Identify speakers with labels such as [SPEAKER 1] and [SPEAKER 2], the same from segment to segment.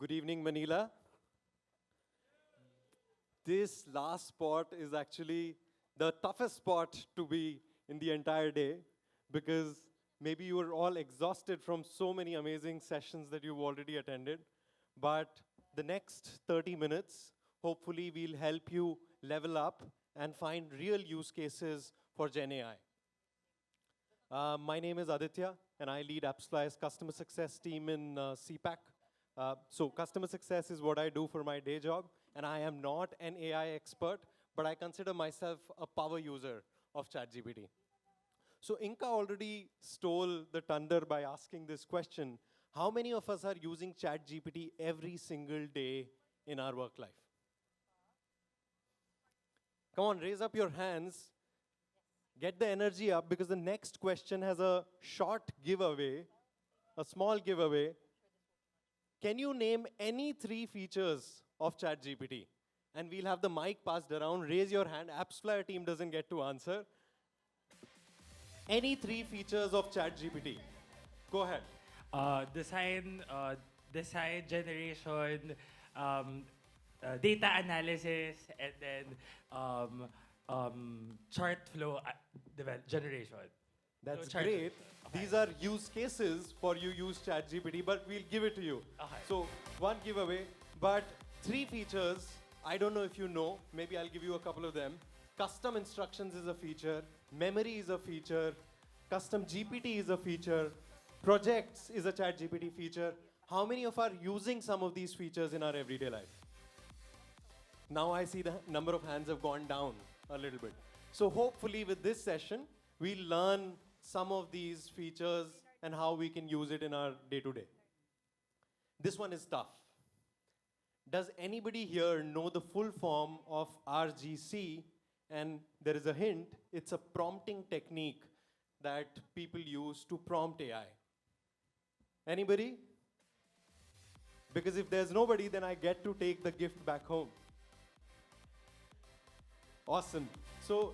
[SPEAKER 1] Good evening, Manila. This last spot is actually the toughest spot to be in the entire day because maybe you are all exhausted from so many amazing sessions that you've already attended. But the next 30 minutes, hopefully, we'll help you level up and find real use cases for Gen AI. My name is Aditya, and I lead AppsFlyer's customer success team in CPAC. So customer success is what I do for my day job, and I am not an AI expert, but I consider myself a power user of ChatGPT. So Inka already stole the thunder by asking this question. How many of us are using ChatGPT every single day in our work life? Come on, raise up your hands. Get the energy up because the next question has a short giveaway, a small giveaway. Can you name any 3 features of ChatGPT? And we'll have the mic passed around. Raise your hand. AppsFlyer team doesn't get to answer. Any 3 features of ChatGPT? Go ahead.
[SPEAKER 2] Design generation, data analysis, and then chart flow generation.
[SPEAKER 1] That's
[SPEAKER 2] chart-
[SPEAKER 1] great.
[SPEAKER 2] Okay.
[SPEAKER 1] These are use cases for you use ChatGPT, but we'll give it to you.
[SPEAKER 2] Okay.
[SPEAKER 1] So one giveaway, but 3 features. I don't know if you know. Maybe I'll give you a couple of them. Custom instructions is a feature. Memory is a feature. Custom GPT is a feature. Projects is a ChatGPT feature. How many of are using some of these features in our everyday life? Now I see the number of hands have gone down a little bit. So hopefully with this session, we'll learn some of these features and how we can use it in our day-to-day. This one is tough. Does anybody here know the full form of RGC? And there is a hint, it's a prompting technique that people use to prompt AI. Anybody? Because if there's nobody, then I get to take the gift back home. Awesome. So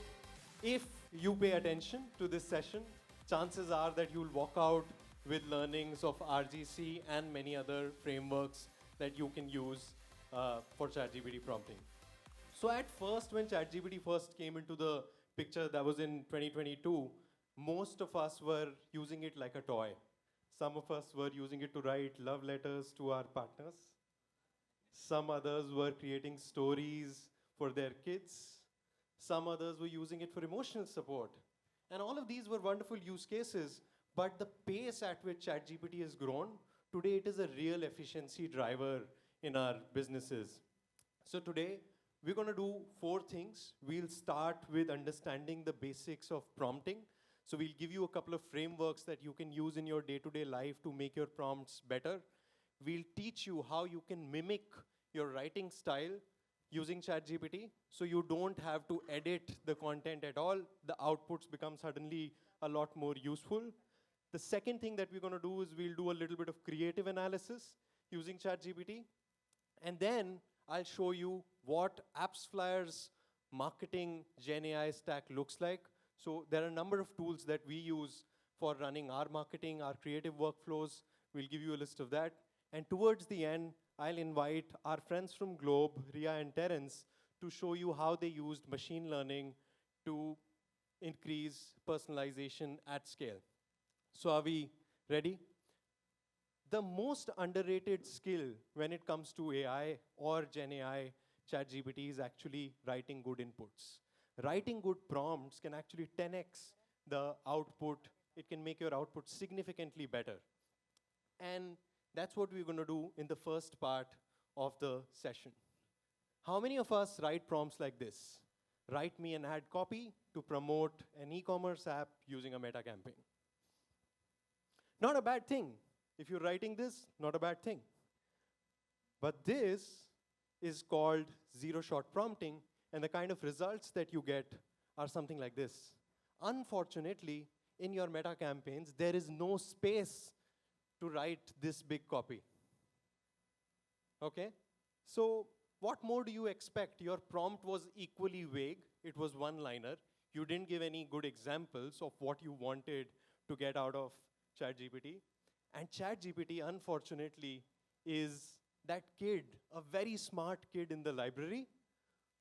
[SPEAKER 1] if you pay attention to this session, chances are that you'll walk out with learnings of RGC and many other frameworks that you can use for ChatGPT prompting. So at first, when ChatGPT first came into the picture, that was in 2022, most of us were using it like a toy. Some of us were using it to write love letters to our partners. Some others were creating stories for their kids. Some others were using it for emotional support. And all of these were wonderful use cases, but the pace at which ChatGPT has grown, today it is a real efficiency driver in our businesses. So today, we're going to do 4 things. We'll start with understanding the basics of prompting. So we'll give you a couple of frameworks that you can use in your day-to-day life to make your prompts better. We'll teach you how you can mimic your writing style using ChatGPT, so you don't have to edit the content at all. The outputs become suddenly a lot more useful. The second thing that we're going to do is we'll do a little bit of creative analysis using ChatGPT. And then I'll show you what AppsFlyer's marketing Gen AI stack looks like. So there are a number of tools that we use for running our marketing, our creative workflows. We'll give you a list of that. And towards the end, I'll invite our friends from Globe, Ria and Terrence, to show you how they used machine learning to increase personalization at scale. So are we ready? The most underrated skill when it comes to AI or Gen AI, ChatGPT, is actually writing good inputs. Writing good prompts can actually 10x the output. It can make your output significantly better. And that's what we're going to do in the first part of the session. How many of us write prompts like this? Write me an ad copy to promote an e-commerce app using a meta campaign. Not a bad thing. If you're writing this, not a bad thing. But this is called zero-shot prompting, and the kind of results that you get are something like this. Unfortunately, in your meta campaigns, there is no space to write this big copy. Okay? So what more do you expect? Your prompt was equally vague. It was one-liner. You didn't give any good examples of what you wanted to get out of ChatGPT. And ChatGPT, unfortunately, is that kid, a very smart kid in the library,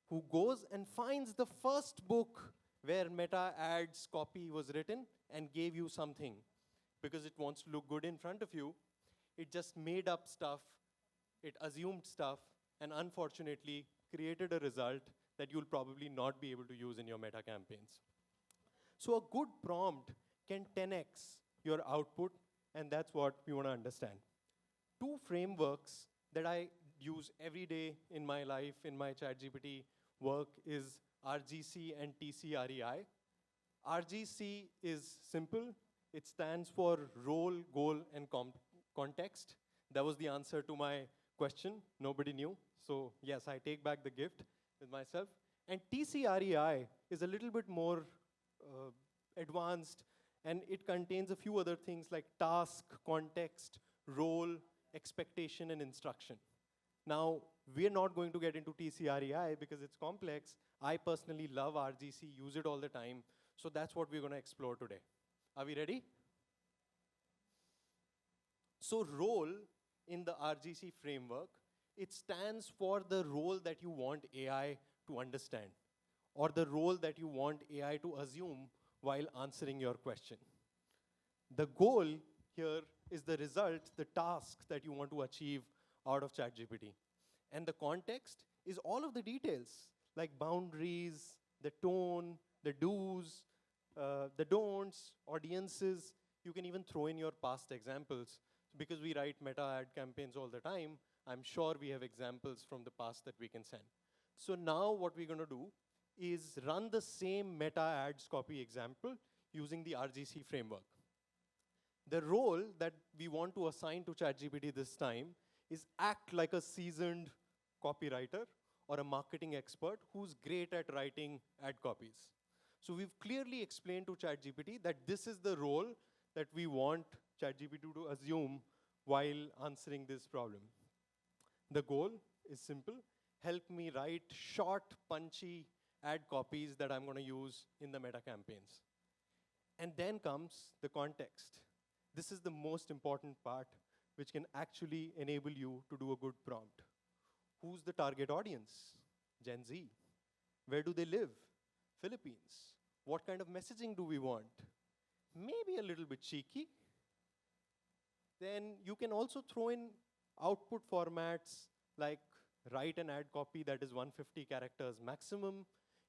[SPEAKER 1] who goes and finds the first book where meta ads copy was written and gave you something because it wants to look good in front of you. It just made up stuff, it assumed stuff, and unfortunately created a result that you'll probably not be able to use in your meta campaigns. So a good prompt can 10x your output, and that's what we want to understand. Two frameworks that I use every day in my life, in my ChatGPT work, is RGC and TCREI. RGC is simple. It stands for role, goal, and context. That was the answer to my question. Nobody knew. So yes, I take back the gift with myself. And TCREI is a little bit more advanced, and it contains a few other things like task, context, role, expectation, and instruction. Now, we're not going to get into TCREI because it's complex. I personally love RGC, use it all the time. So that's what we're going to explore today. Are we ready? So role in the RGC framework, it stands for the role that you want AI to understand, or the role that you want AI to assume while answering your question. The goal here is the result, the task that you want to achieve out of ChatGPT. And the context is all of the details, like boundaries, the tone, the do's, the don'ts, audiences. You can even throw in your past examples. Because we write meta ad campaigns all the time, I'm sure we have examples from the past that we can send. So now what we're going to do is run the same meta ads copy example using the RGC framework. The role that we want to assign to ChatGPT this time is act like a seasoned copywriter or a marketing expert who's great at writing ad copies. So we've clearly explained to ChatGPT that this is the role that we want ChatGPT to assume while answering this problem. The goal is simple. Help me write short, punchy ad copies that I'm going to use in the meta campaigns. And then comes the context. This is the most important part, which can actually enable you to do a good prompt. Who's the target audience? Gen Z. Where do they live? Philippines. What kind of messaging do we want? Maybe a little bit cheeky. Then you can also throw in output formats like write an ad copy that is 150 characters maximum,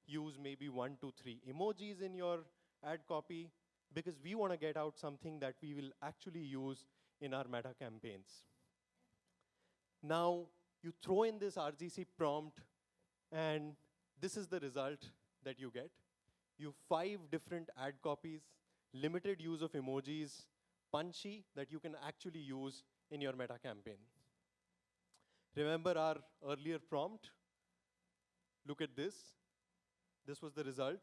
[SPEAKER 1] use maybe 1 to 3 emojis in your ad copy, because we want to get out something that we will actually use in our meta campaigns. Now, you throw in this RGC prompt, and this is the result that you get. You have 5 different ad copies, limited use of emojis, punchy, that you can actually use in your meta campaign. Remember our earlier prompt? Look at this. This was the result.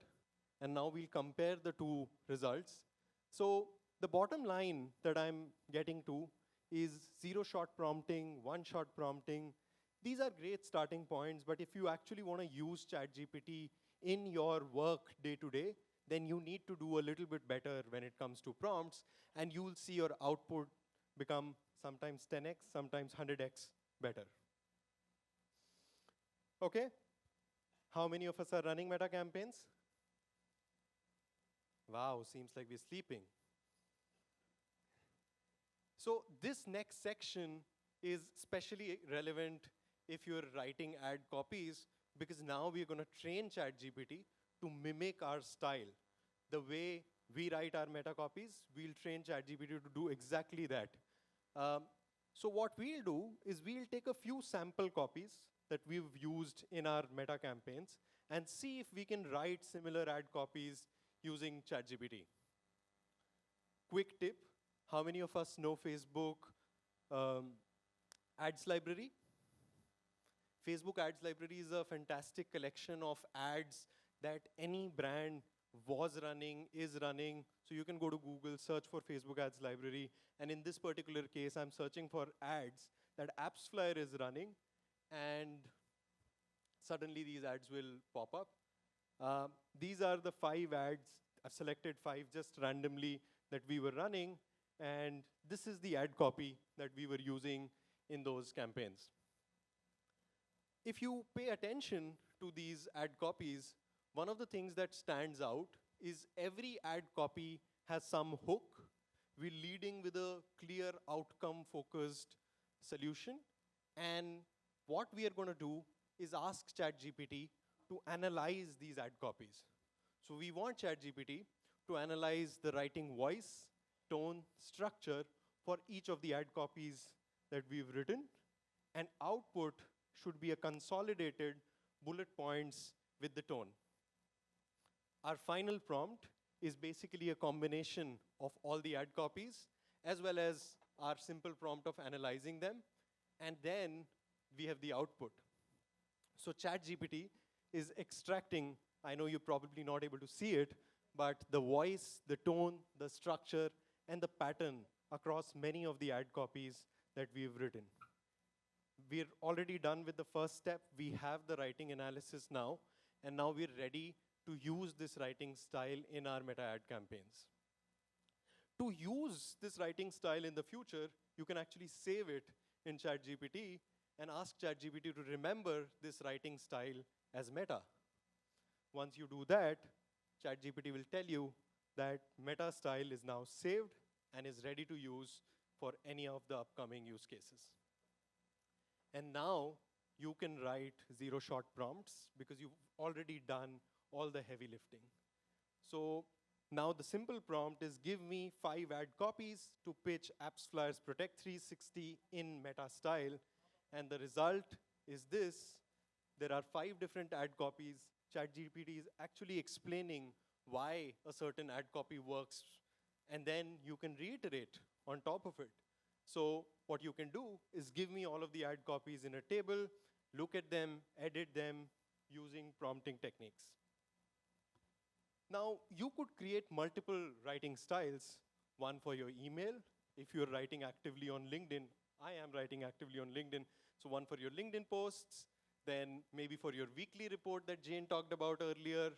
[SPEAKER 1] And now we'll compare the two results. So the bottom line that I'm getting to is 0-shot prompting, 1-shot prompting. These are great starting points, but if you actually want to use ChatGPT in your work day to day, then you need to do a little bit better when it comes to prompts, and you'll see your output become sometimes 10x, sometimes 100x better. Okay? How many of us are running meta campaigns? Wow, seems like we're sleeping. So this next section is especially relevant if you're writing ad copies, because now we're going to train ChatGPT to mimic our style. The way we write our meta copies, we'll train ChatGPT to do exactly that. So what we'll do is we'll take a few sample copies that we've used in our meta campaigns and see if we can write similar ad copies using ChatGPT. Quick tip, how many of us know Facebook ads library? Facebook ads library is a fantastic collection of ads that any brand was running, is running. So you can go to Google, search for Facebook ads library. And in this particular case, I'm searching for ads that AppsFlyer is running. And suddenly these ads will pop up. These are the 5 ads. I've selected 5 just randomly that we were running. And this is the ad copy that we were using in those campaigns. if you pay attention to these ad copies, one of the things that stands out is every ad copy has some hook. We're leading with a clear outcome-focused solution. And what we are going to do is ask ChatGPT to analyze these ad copies. So we want ChatGPT to analyze the writing voice, tone, structure for each of the ad copies that we've written. And output should be a consolidated bullet points with the tone. Our final prompt is basically a combination of all the ad copies, as well as our simple prompt of analyzing them. And then we have the output. So ChatGPT is extracting, I know you're probably not able to see it, but the voice, the tone, the structure, and the pattern across many of the ad copies that we've written. We're already done with the first step. We have the writing analysis now, and now we're ready to use this writing style in our meta ad campaigns. To use this writing style in the future, you can actually save it in ChatGPT and ask ChatGPT to remember this writing style as meta. Once you do that, ChatGPT will tell you that meta style is now saved and is ready to use for any of the upcoming use cases. And now you can write zero-shot prompts because you've already done all the heavy lifting. So now the simple prompt is give me 5 ad copies to pitch AppsFlyer's Protect 360 in meta style. And the result is this. There are 5 different ad copies. ChatGPT is actually explaining why a certain ad copy works. And then you can reiterate on top of it. So what you can do is give me all of the ad copies in a table, look at them, edit them using prompting techniques. Now, you could create multiple writing styles, one for your email. If you're writing actively on LinkedIn, I am writing actively on LinkedIn, so one for your LinkedIn posts, then maybe for your weekly report that Jane talked about earlier,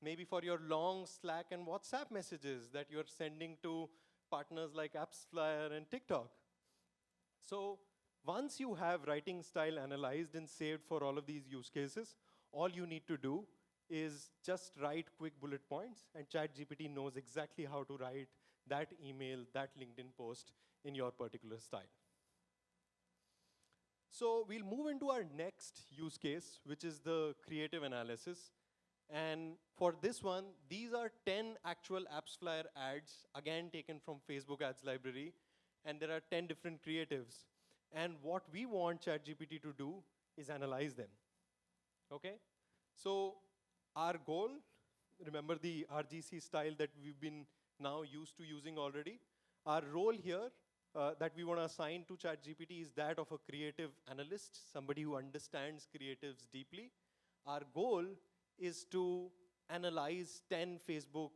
[SPEAKER 1] maybe for your long Slack and WhatsApp messages that you're sending to partners like AppsFlyer and TikTok. So once you have writing style analyzed and saved for all of these use cases, all you need to do is just write quick bullet points, and ChatGPT knows exactly how to write that email, that LinkedIn post in your particular style. So we'll move into our next use case, which is the creative analysis. And for this one, these are 10 actual AppsFlyer ads, again taken from Facebook Ads Library. And there are 10 different creatives. And what we want ChatGPT to do is analyze them. OK? So our goal, remember the RGC style that we've been now used to using already? Our role here that we want to assign to ChatGPT is that of a creative analyst, somebody who understands creatives deeply. Our goal is to analyze 10 Facebook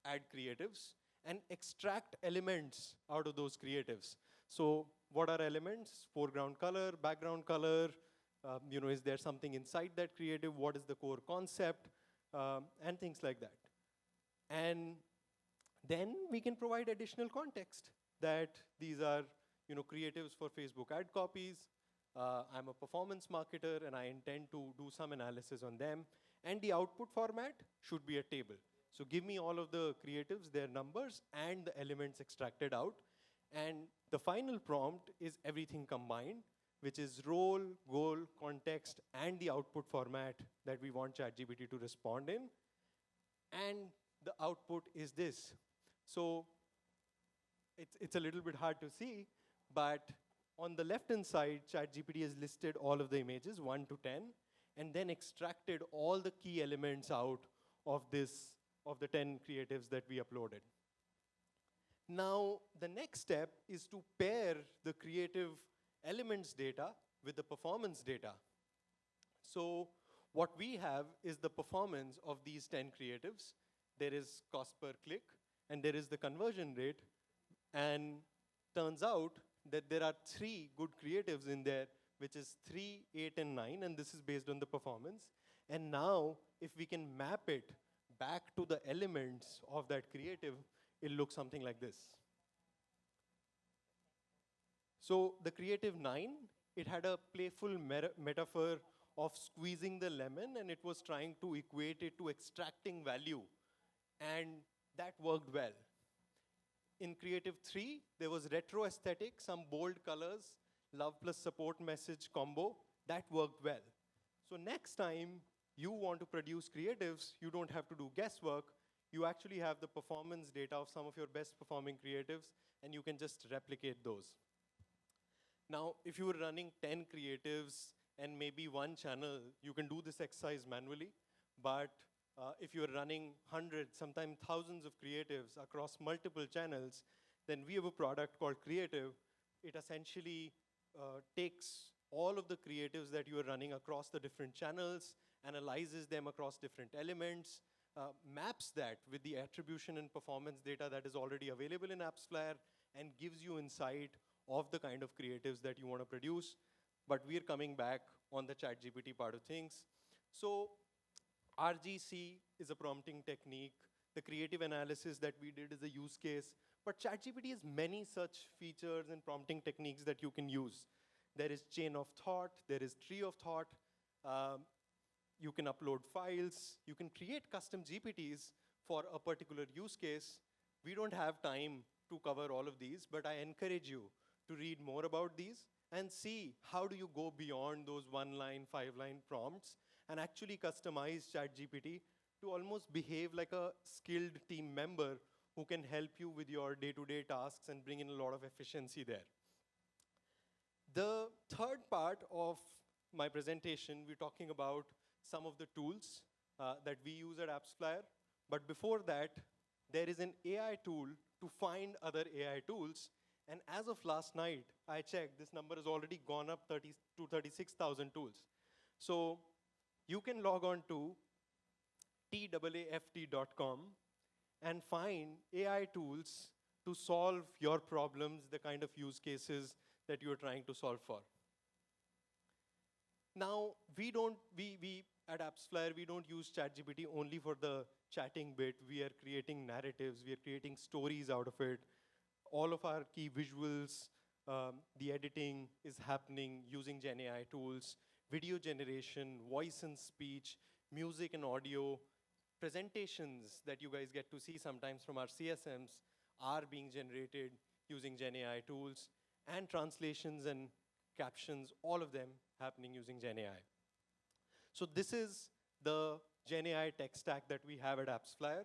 [SPEAKER 1] ad creatives and extract elements out of those creatives. So what are elements? Foreground color, background color, is there something inside that creative? What is the core concept? And things like that. And then we can provide additional context that these are creatives for Facebook ad copies. I'm a performance marketer, and I intend to do some analysis on them. And the output format should be a table. So give me all of the creatives, their numbers, and the elements extracted out. And the final prompt is everything combined, which is role, goal, context, and the output format that we want ChatGPT to respond in. And the output is this. So it's a little bit hard to see, but on the left-hand side, ChatGPT has listed all of the images, 1 to 10, and then extracted all the key elements out of the 10 creatives that we uploaded. Now, the next step is to pair the creative elements data with the performance data. So what we have is the performance of these 10 creatives. There is cost per click, and there is the conversion rate. And turns out that there are 3 good creatives in there, which is 3, 8, and 9, and this is based on the performance. And now, if we can map it back to the elements of that creative, it'll look something like this. So the creative 9 it had a playful metaphor of squeezing the lemon, and it was trying to equate it to extracting value. And that worked well. In Creative 3, there was retro aesthetic, some bold colors, love plus support message combo. That worked well. So next time you want to produce creatives, you don't have to do guesswork. You actually have the performance data of some of your best performing creatives, and you can just replicate those. Now, if you were running 10 creatives and maybe one channel, you can do this exercise manually. But if you're running hundreds, sometimes thousands of creatives across multiple channels, then we have a product called Creative. It essentially takes all of the creatives that you are running across the different channels, analyzes them across different elements, maps that with the attribution and performance data that is already available in AppsFlyer, and gives you insight of the kind of creatives that you want to produce. But we're coming back on the ChatGPT part of things. So RGC is a prompting technique. The creative analysis that we did is a use case. But ChatGPT has many such features and prompting techniques that you can use. There is chain of thought. There is tree of thought. You can upload files. You can create custom GPTs for a particular use case. We don't have time to cover all of these, but I encourage you to read more about these and see how do you go beyond those 1-line, 5-line prompts and actually customize ChatGPT to almost behave like a skilled team member who can help you with your day-to-day tasks and bring in a lot of efficiency there. The third part of my presentation, we're talking about some of the tools that we use at AppsFlyer. But before that, there is an AI tool to find other AI tools. And as of last night, I checked, this number has already gone up to 36,000 tools. So you can log on to TAAFT.com and find AI tools to solve your problems, the kind of use cases that you're trying to solve for. Now, we at AppsFlyer, we don't use ChatGPT only for the chatting bit. We are creating narratives. We are creating stories out of it. All of our key visuals, the editing is happening using GenAI tools, video generation, voice and speech, music and audio, presentations that you guys get to see sometimes from our CSMs are being generated using GenAI tools, and translations and captions, all of them happening using GenAI. So this is the GenAI tech stack that we have at AppsFlyer.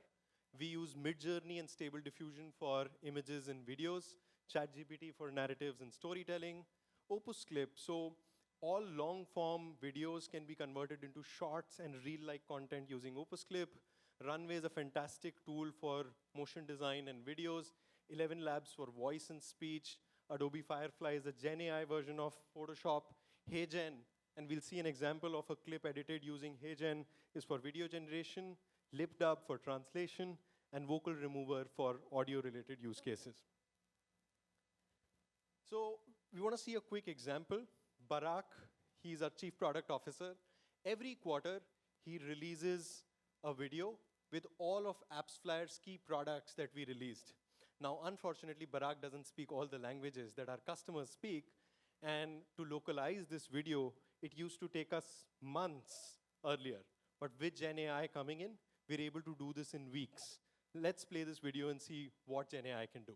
[SPEAKER 1] We use Midjourney and Stable Diffusion for images and videos, ChatGPT for narratives and storytelling, Opus Clip. So all long-form videos can be converted into shorts and reel-like content using Opus Clip. Runway is a fantastic tool for motion design and videos. 11 Labs for voice and speech. Adobe Firefly is a GenAI version of Photoshop. HeyGen, and we'll see an example of a clip edited using HeyGen, is for video generation. LipDub for translation, and Vocal Remover for audio-related use cases. So we want to see a quick example. Barak, he's our Chief Product Officer. Every quarter, he releases a video with all of AppsFlyer's key products that we released. Now, unfortunately, Barak doesn't speak all the languages that our customers speak, and to localize this video, it used to take us months earlier. But with GenAI coming in, we're able to do this in weeks. Let's play this video and see what GenAI can do.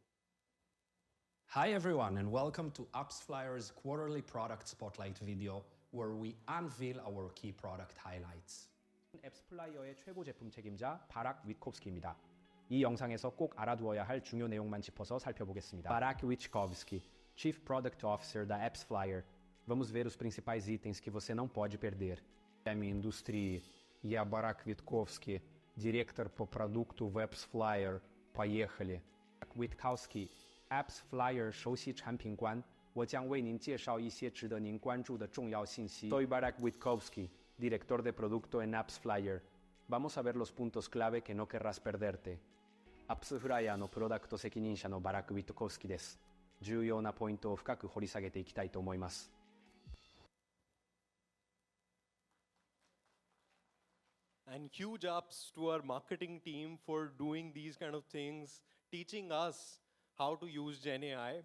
[SPEAKER 3] Hi everyone, and welcome to AppsFlyer's quarterly product spotlight video, where we unveil our key product highlights.
[SPEAKER 4] 앱스플라이어의 최고 제품 책임자 바락 위트코프스키입니다. 이 영상에서 꼭 알아두어야 할 중요 내용만 짚어서 살펴보겠습니다. Barak Witkowski, Chief Product Officer da AppsFlyer. Vamos ver os principais itens que você não pode perder. Индустрии. Я Barak Witkowski, директор по продукту в AppsFlyer. Поехали. Witkowski, AppsFlyer 首席产品官，我将为您介绍一些值得您关注的重要信息。Soy Barak Witkowski, director de producto en AppsFlyer. Vamos a ver los puntos clave que no querrás perderte. AppsFlyer のプロダクト責任者のバラク・ウィットコフスキです。重要なポイントを深く掘り下げていきたいと思います。
[SPEAKER 1] And huge ups to our marketing team for doing these kind of things, teaching us how to use GenAI.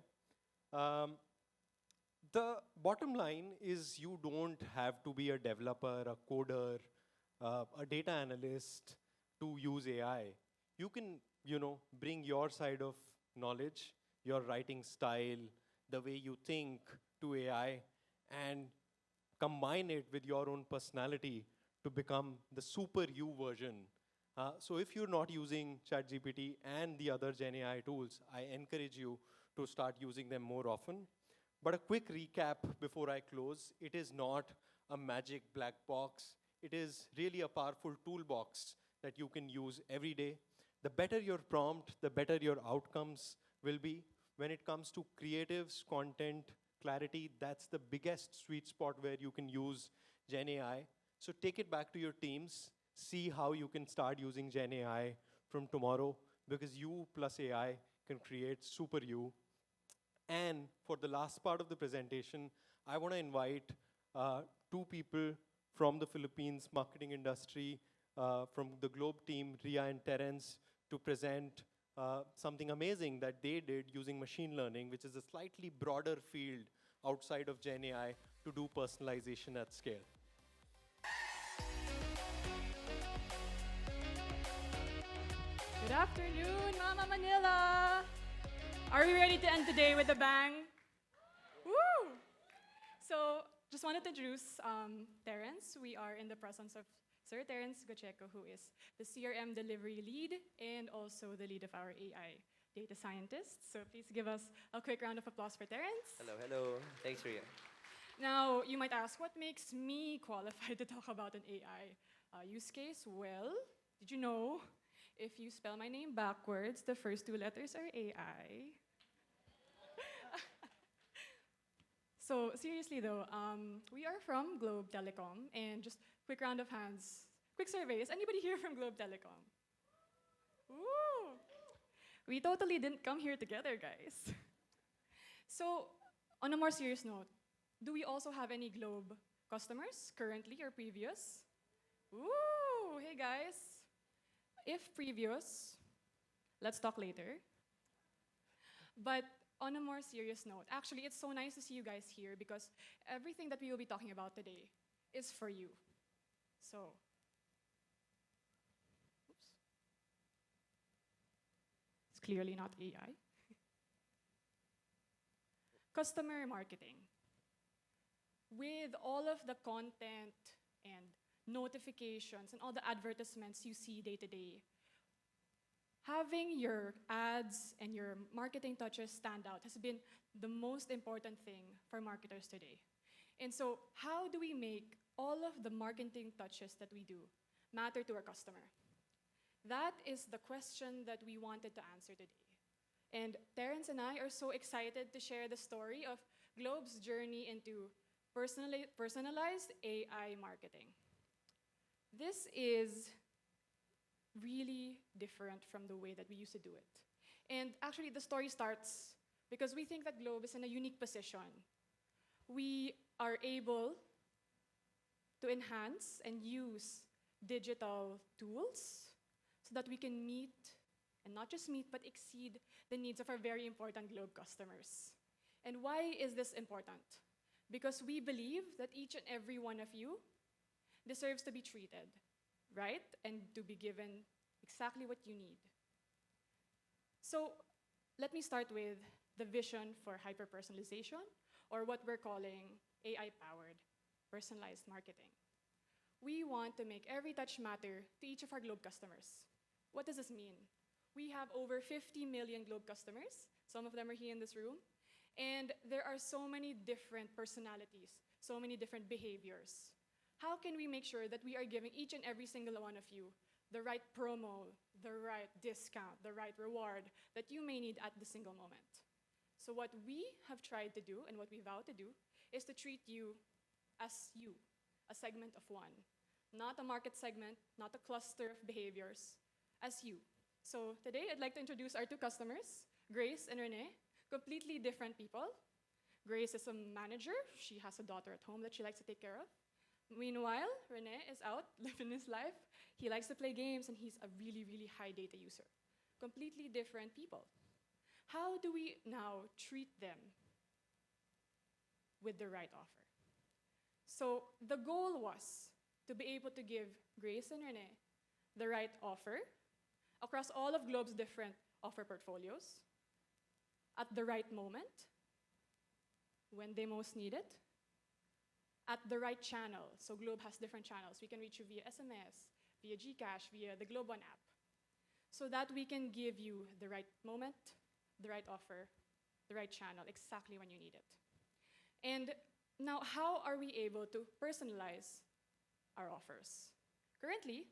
[SPEAKER 1] The bottom line is you don't have to be a developer, a coder, a data analyst to use AI. You can, bring your side of knowledge, your writing style, the way you think to AI, and combine it with your own personality to become the super you version. So if you're not using ChatGPT and the other Gen AI tools, I encourage you to start using them more often. But a quick recap before I close, it is not a magic black box. It is really a powerful toolbox that you can use every day. The better your prompt, the better your outcomes will be. When it comes to creatives, content, clarity, that's the biggest sweet spot where you can use Gen AI. So take it back to your teams, see how you can start using Gen AI from tomorrow, because you plus AI can create super you. And for the last part of the presentation, I want to invite two people from the Philippines marketing industry, from the Globe team, Ria and Terrence, to present something amazing that they did using machine learning, which is a slightly broader field outside of Gen AI to do personalization at scale.
[SPEAKER 5] Good afternoon, Mama Manila! Are we ready to end today with a bang? Woo! So, just wanted to introduce Terrence. We are in the presence of Sir Terrence Gocheco, who is the CRM delivery lead and also the lead of our AI data scientists. So please give us a quick round of applause for Terrence.
[SPEAKER 6] Hello, hello. Thanks, Ria.
[SPEAKER 5] Now, you might ask, what makes me qualified to talk about an AI use case? Well, did you know if you spell my name backwards, the first two letters are AI? So seriously though, we are from Globe Telecom, and just quick round of hands, quick survey. Is anybody here from Globe Telecom? Ooh! We totally didn't come here together, guys. So, on a more serious note, do we also have any Globe customers, currently or previous? Ooh, hey guys. If previous, let's talk later. But on a more serious note, actually, it's so nice to see you guys here because everything that we will be talking about today is for you. So, oops. It's clearly not AI. Customer marketing. With all of the content and notifications and all the advertisements you see day to day, having your ads and your marketing touches stand out has been the most important thing for marketers today. And so, how do we make all of the marketing touches that we do matter to our customer? That is the question that we wanted to answer today. And Terrence and I are so excited to share the story of Globe's journey into personalized AI marketing. This is really different from the way that we used to do it. And actually, the story starts because we think that Globe is in a unique position. We are able to enhance and use digital tools so that we can meet, and not just meet, but exceed the needs of our very important Globe customers. And why is this important? Because we believe that each and every one of you deserves to be treated right and to be given exactly what you need. So let me start with the vision for hyper-personalization, or what we're calling AI-powered personalized marketing. We want to make every touch matter to each of our Globe customers. What does this mean? We have over 50 million Globe customers. Some of them are here in this room. And there are so many different personalities, so many different behaviors. How can we make sure that we are giving each and every single one of you the right promo, the right discount, the right reward that you may need at the single moment? So what we have tried to do and what we vow to do is to treat you as you, a segment of one. Not a market segment, not a cluster of behaviors, as you. So today I'd like to introduce our two customers, Grace and Rene, completely different people. Grace is a manager. She has a daughter at home that she likes to take care of. Meanwhile, Rene is out living his life. He likes to play games and he's a really, really high data user. Completely different people. How do we now treat them with the right offer. So the goal was to be able to give Grace and Rene the right offer across all of Globe's different offer portfolios at the right moment, when they most need it, at the right channel. So Globe has different channels. We can reach you via SMS, via GCash, via the Globe One app, so that we can give you the right moment, the right offer, the right channel, exactly when you need it. And now, how are we able to personalize our offers? Currently,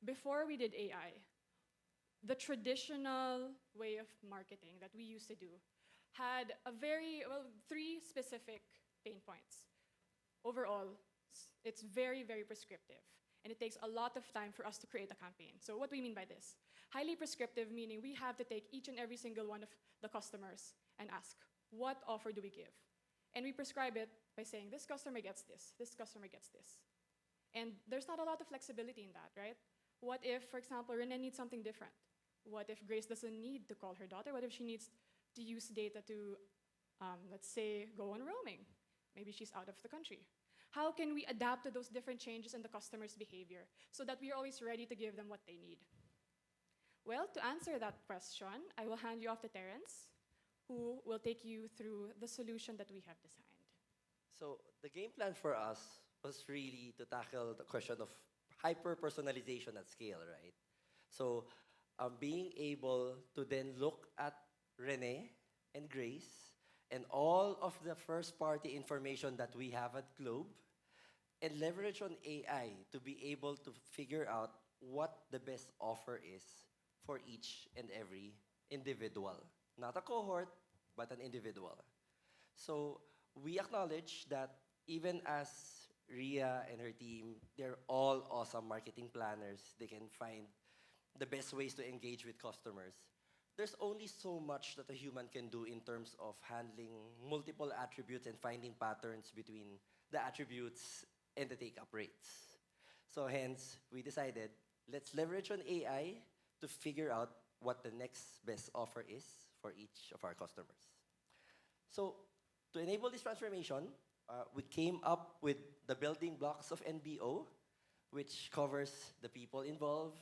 [SPEAKER 5] before we did AI, the traditional way of marketing that we used to do had three specific pain points. Overall, it's very, very prescriptive, and it takes a lot of time for us to create a campaign. So what do we mean by this? Highly prescriptive, meaning we have to take each and every single one of the customers and ask, what offer do we give? And we prescribe it by saying, this customer gets this customer gets this. And there's not a lot of flexibility in that, right? What if, for example, Rene needs something different? What if Grace doesn't need to call her daughter? What if she needs to use data to, let's say, go on roaming? Maybe she's out of the country. How can we adapt to those different changes in the customer's behavior so that we're always ready to give them what they need? Well, to answer that question, I will hand you off to Terrence, who will take you through the solution that we have designed.
[SPEAKER 6] So the game plan for us was really to tackle the question of hyper-personalization at scale, right? So being able to then look at Rene and Grace and all of the first-party information that we have at Globe and leverage on AI to be able to figure out what the best offer is for each and every individual. Not a cohort, but an individual. So we acknowledge that even as Ria and her team, they're all awesome marketing planners. They can find the best ways to engage with customers. There's only so much that a human can do in terms of handling multiple attributes and finding patterns between the attributes and the take-up rates. So hence, we decided, let's leverage on AI to figure out what the next best offer is for each of our customers. So to enable this transformation, we came up with the building blocks of NBO, which covers the people involved,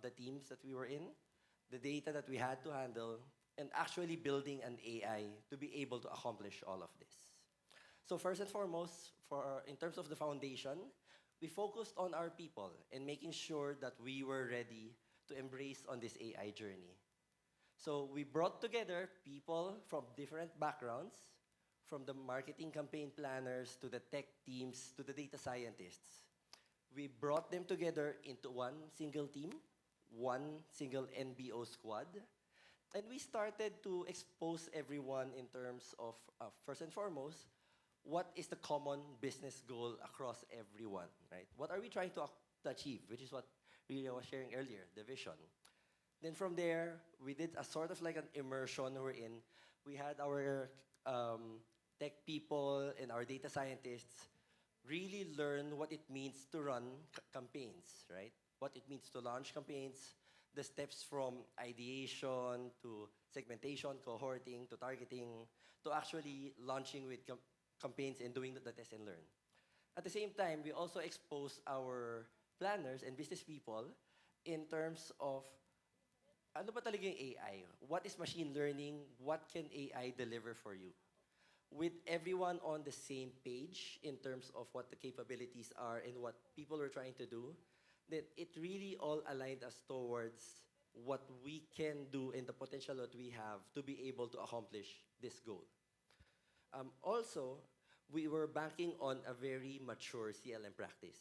[SPEAKER 6] the teams that we were in, the data that we had to handle, and actually building an AI to be able to accomplish all of this. So first and foremost, in terms of the foundation, we focused on our people and making sure that we were ready to embrace on this AI journey. So we brought together people from different backgrounds, from the marketing campaign planners to the tech teams to the data scientists. We brought them together into one single team, one single NBO squad, and we started to expose everyone in terms of, first and foremost, what is the common business goal across everyone, right? What are we trying to achieve, which is what Ria was sharing earlier, the vision. Then from there, we did a sort of like an immersion wherein we had our tech people and our data scientists really learn what it means to run campaigns, right? What it means to launch campaigns, the steps from ideation to segmentation, cohorting, to targeting, to actually launching with campaigns and doing the test and learn. At the same time, we also expose our planners and business people in terms of ano ba talaga yung AI? What is machine learning? What can AI deliver for you? With everyone on the same page in terms of what the capabilities are and what people are trying to do, then it really all aligned us towards what we can do and the potential that we have to be able to accomplish this goal. Also, we were banking on a very mature CLM practice.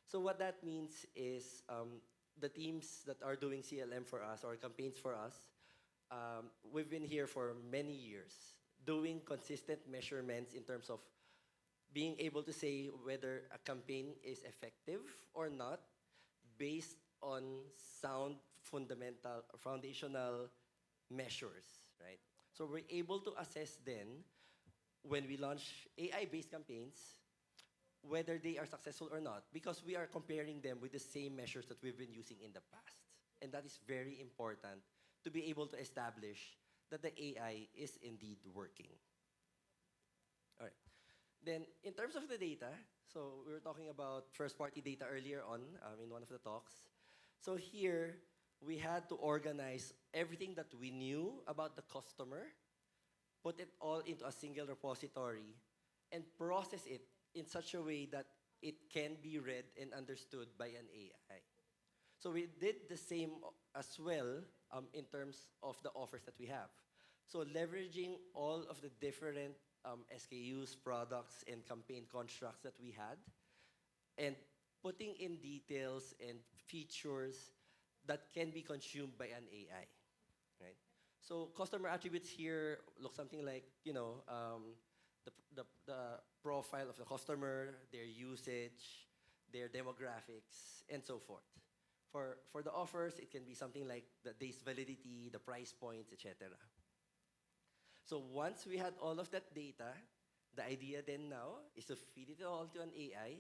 [SPEAKER 6] So what that means is the teams that are doing CLM for us or campaigns for us, we've been here for many years, doing consistent measurements in terms of being able to say whether a campaign is effective or not based on sound, fundamental, foundational measures, right? So we're able to assess then, when we launch AI-based campaigns, whether they are successful or not, because we are comparing them with the same measures that we've been using in the past. And that is very important to be able to establish that the AI is indeed working. Then, in terms of the data, so we were talking about first-party data earlier on in one of the talks. So here, we had to organize everything that we knew about the customer, put it all into a single repository, and process it in such a way that it can be read and understood by an AI. So we did the same as well in terms of the offers that we have. So leveraging all of the different SKUs, products, and campaign constructs that we had, and putting in details and features that can be consumed by an AI, right? So customer attributes here look something like, the profile of the customer, their usage, their demographics, and so forth. For the offers, it can be something like the day's validity, the price points, etc. So once we had all of that data, the idea then now is to feed it all to an AI,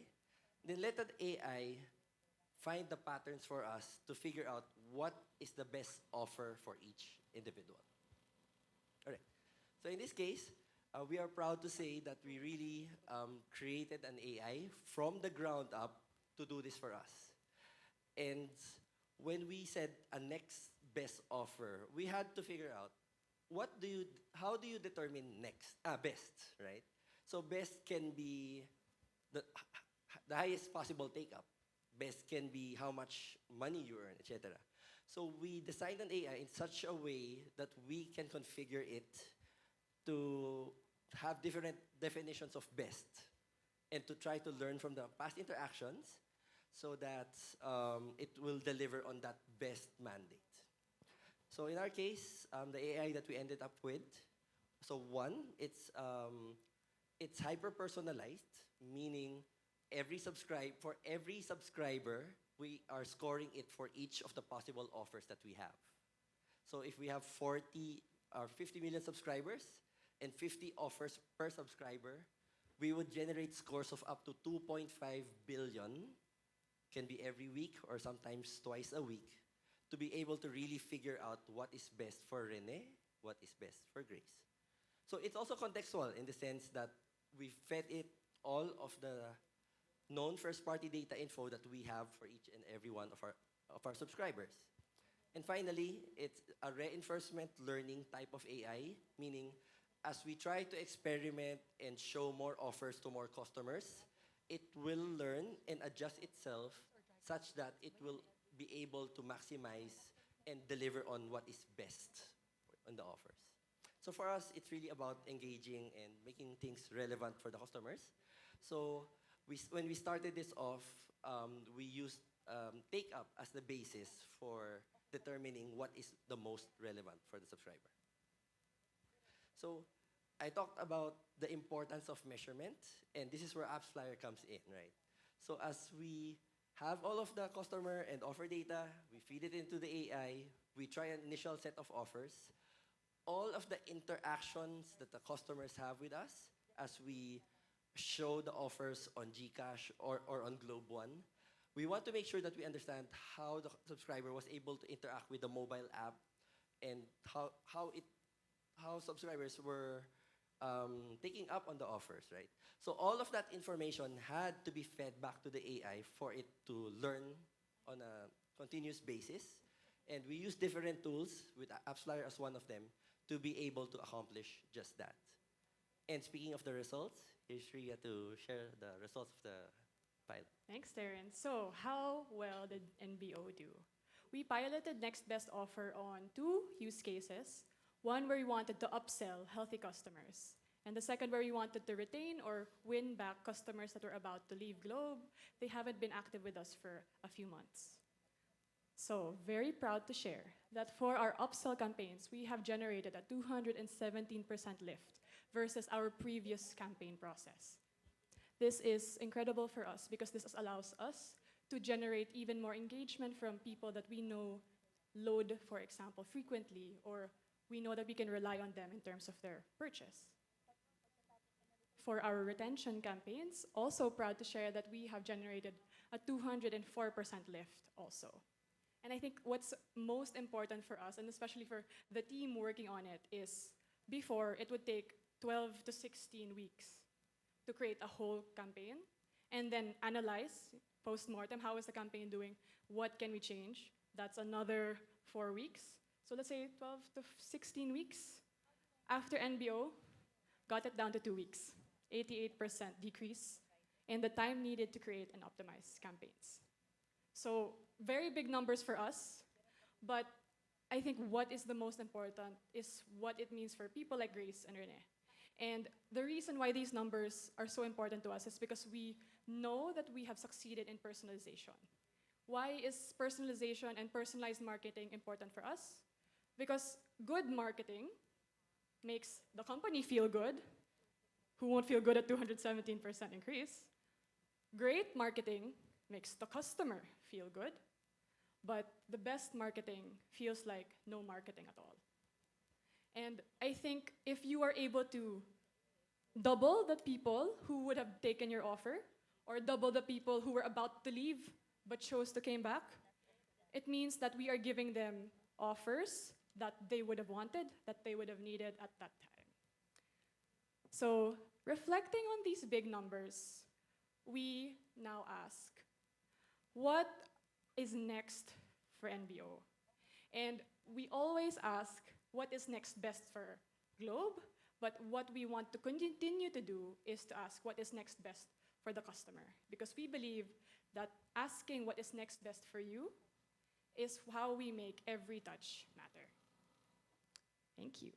[SPEAKER 6] then let that AI find the patterns for us to figure out what is the best offer for each individual. All right. So in this case, we are proud to say that we really created an AI from the ground up to do this for us. And when we said a next best offer, we had to figure out how do you determine best, right? So best can be the highest possible take-up. Best can be how much money you earn, etc. So we designed an AI in such a way that we can configure it to have different definitions of best and to try to learn from the past interactions so that it will deliver on that best mandate. So in our case, the AI that we ended up with, so one, it's hyper-personalized, meaning for every subscriber, we are scoring it for each of the possible offers that we have. So if we have 40 or 50 million subscribers and 50 offers per subscriber, we would generate scores of up to 2.5 billion, can be every week or sometimes twice a week, to be able to really figure out what is best for Rene, what is best for Grace. So it's also contextual in the sense that we fed it all of the known first-party data info that we have for each and every one of our subscribers. And finally, it's a reinforcement learning type of AI, meaning as we try to experiment and show more offers to more customers, it will learn and adjust itself such that it will be able to maximize and deliver on what is best on the offers. So for us, it's really about engaging and making things relevant for the customers. So when we started this off, we used take-up as the basis for determining what is the most relevant for the subscriber. So I talked about the importance of measurement, and this is where AppsFlyer comes in, right? So as we have all of the customer and offer data, we feed it into the AI, we try an initial set of offers, all of the interactions that the customers have with us as we show the offers on GCash or on Globe One, we want to make sure that we understand how the subscriber was able to interact with the mobile app and how subscribers were taking up on the offers, right? So all of that information had to be fed back to the AI for it to learn on a continuous basis. And we use different tools, with AppsFlyer as one of them, to be able to accomplish just that. And speaking of the results, here's Ria to share the results of the pilot.
[SPEAKER 5] Thanks, Terrence. So how well did NBO do? We piloted next best offer on 2 use cases. One where we wanted to upsell healthy customers, and the second where we wanted to retain or win back customers that were about to leave Globe. They haven't been active with us for a few months. So very proud to share that for our upsell campaigns, we have generated a 217% lift versus our previous campaign process. This is incredible for us because this allows us to generate even more engagement from people that we know load, for example, frequently, or we know that we can rely on them in terms of their purchase. For our retention campaigns, also proud to share that we have generated a 204% lift also. And I think what's most important for us, and especially for the team working on it, is before it would take 12 to 16 weeks to create a whole campaign and then analyze post-mortem, how is the campaign doing, what can we change. That's another 4 weeks. So let's say 12 to 16 weeks. After NBO, got it down to 2 weeks, 88% decrease in the time needed to create and optimize campaigns. So very big numbers for us, but I think what is the most important is what it means for people like Grace and Rene. And the reason why these numbers are so important to us is because we know that we have succeeded in personalization. Why is personalization and personalized marketing important for us? Because good marketing makes the company feel good, who won't feel good at 217% increase. Great marketing makes the customer feel good, but the best marketing feels like no marketing at all. And I think if you are able to double the people who would have taken your offer, or double the people who were about to leave but chose to come back, it means that we are giving them offers that they would have wanted, that they would have needed at that time. So reflecting on these big numbers, we now ask, what is next for NBO? And we always ask, what is next best for Globe? But what we want to continue to do is to ask what is next best for the customer. Because we believe that asking what is next best for you is how we make every touch matter. Thank you.